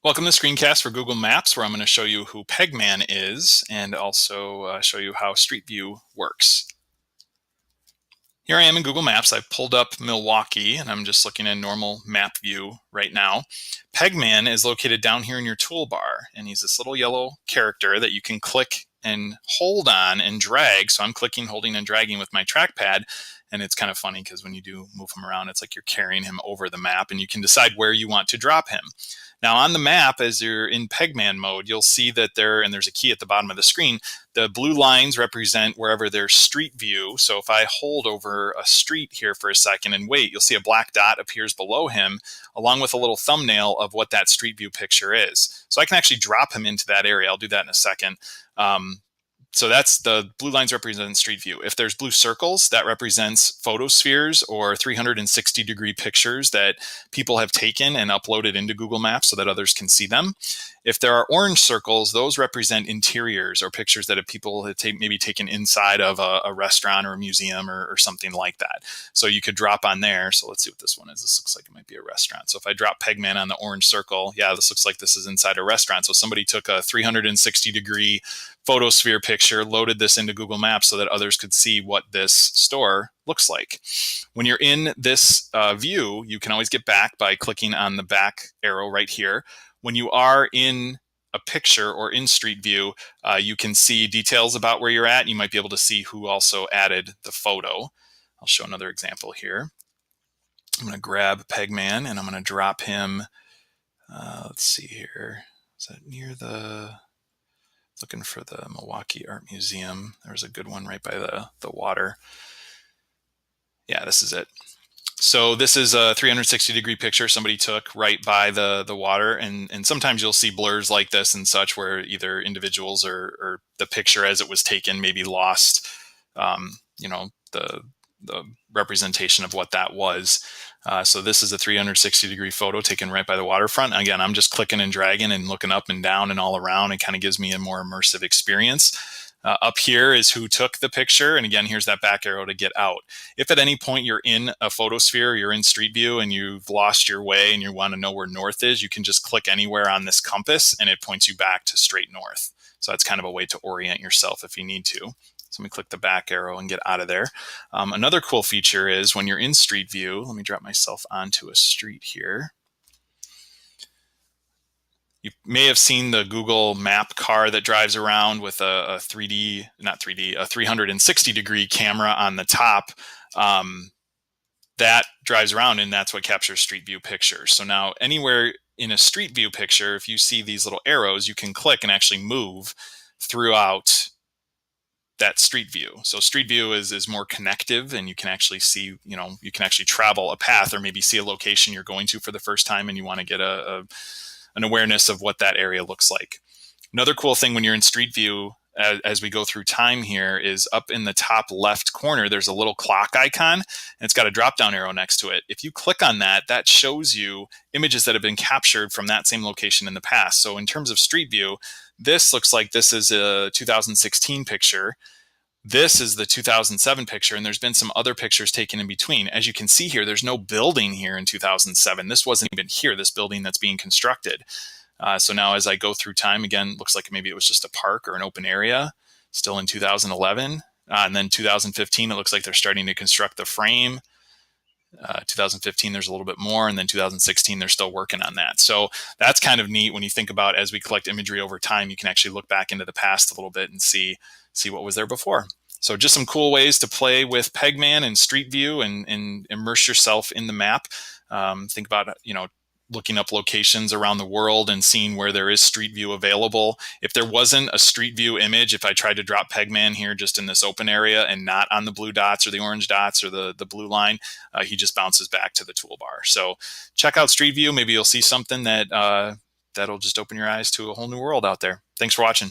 Welcome to Screencast for Google Maps, where I'm going to show you who Pegman is and also show you how Street View works. Here I am in Google Maps. I've pulled up Milwaukee and I'm just looking in normal map view right now. Pegman is located down here in your toolbar, and he's this little yellow character that you can click and hold on and drag. So I'm clicking, holding, and dragging with my trackpad. And it's kind of funny because when you do move him around, it's like you're carrying him over the map, and you can decide where you want to drop him. Now on the map, as you're in Pegman mode, you'll see that there's a key at the bottom of the screen. The blue lines represent wherever there's street view. So if I hold over a street here for a second and wait, you'll see a black dot appears below him, along with a little thumbnail of what that street view picture is. So I can actually drop him into that area. I'll do that in a second. So that's the blue lines represent street view. If there's blue circles, that represents photospheres or 360-degree pictures that people have taken and uploaded into Google Maps so that others can see them. If there are orange circles, those represent interiors or pictures that people have maybe taken inside of a restaurant or a museum or something like that. So you could drop on there. So let's see what this one is. This looks like it might be a restaurant. So if I drop Pegman on the orange circle, yeah, this looks like this is inside a restaurant. So somebody took a 360-degree photosphere picture, loaded this into Google Maps so that others could see what this store looks like. When you're in this view, you can always get back by clicking on the back arrow right here. When you are in a picture or in Street View, you can see details about where you're at. You might be able to see who also added the photo. I'll show another example here. I'm going to grab Pegman and I'm going to drop him. Let's see here. Is that near looking for the Milwaukee Art Museum? There's a good one right by the water. Yeah, this is it. So this is a 360-degree picture somebody took right by the water, and sometimes you'll see blurs like this and such where either individuals or the picture as it was taken maybe lost the representation of what that was. So this is a 360-degree photo taken right by the waterfront. Again, I'm just clicking and dragging and looking up and down and all around. It kind of gives me a more immersive experience. Up here is who took the picture. And again, here's that back arrow to get out. If at any point you're in a photosphere, you're in Street View and you've lost your way and you want to know where north is, you can just click anywhere on this compass and it points you back to straight north. So that's kind of a way to orient yourself if you need to. So let me click the back arrow and get out of there. Another cool feature is when you're in Street View, let me drop myself onto a street here. You may have seen the Google Map car that drives around with a 360-degree camera on the top. That drives around and that's what captures Street View pictures. So now anywhere in a Street View picture, if you see these little arrows, you can click and actually move throughout that Street View. So Street View is more connective, and you can actually see, you can actually travel a path or maybe see a location you're going to for the first time and you want to get an awareness of what that area looks like. Another cool thing when you're in Street View, as we go through time here, is up in the top left corner, there's a little clock icon, and it's got a drop-down arrow next to it. If you click on that, that shows you images that have been captured from that same location in the past. So in terms of Street View, this looks like this is a 2016 picture. This is the 2007 picture, and there's been some other pictures taken in between. As you can see here, there's no building here in 2007. This wasn't even here, this building that's being constructed. So now as I go through time, again, looks like maybe it was just a park or an open area, still in 2011. And then 2015, it looks like they're starting to construct the frame. 2015, there's a little bit more. And then 2016, they're still working on that. So that's kind of neat when you think about, as we collect imagery over time, you can actually look back into the past a little bit and see what was there before. So just some cool ways to play with Pegman and Street View and immerse yourself in the map. Think about, looking up locations around the world and seeing where there is Street View available. If there wasn't a Street View image, if I tried to drop Pegman here just in this open area and not on the blue dots or the orange dots or the blue line, he just bounces back to the toolbar. So check out Street View. Maybe you'll see something that'll just open your eyes to a whole new world out there. Thanks for watching.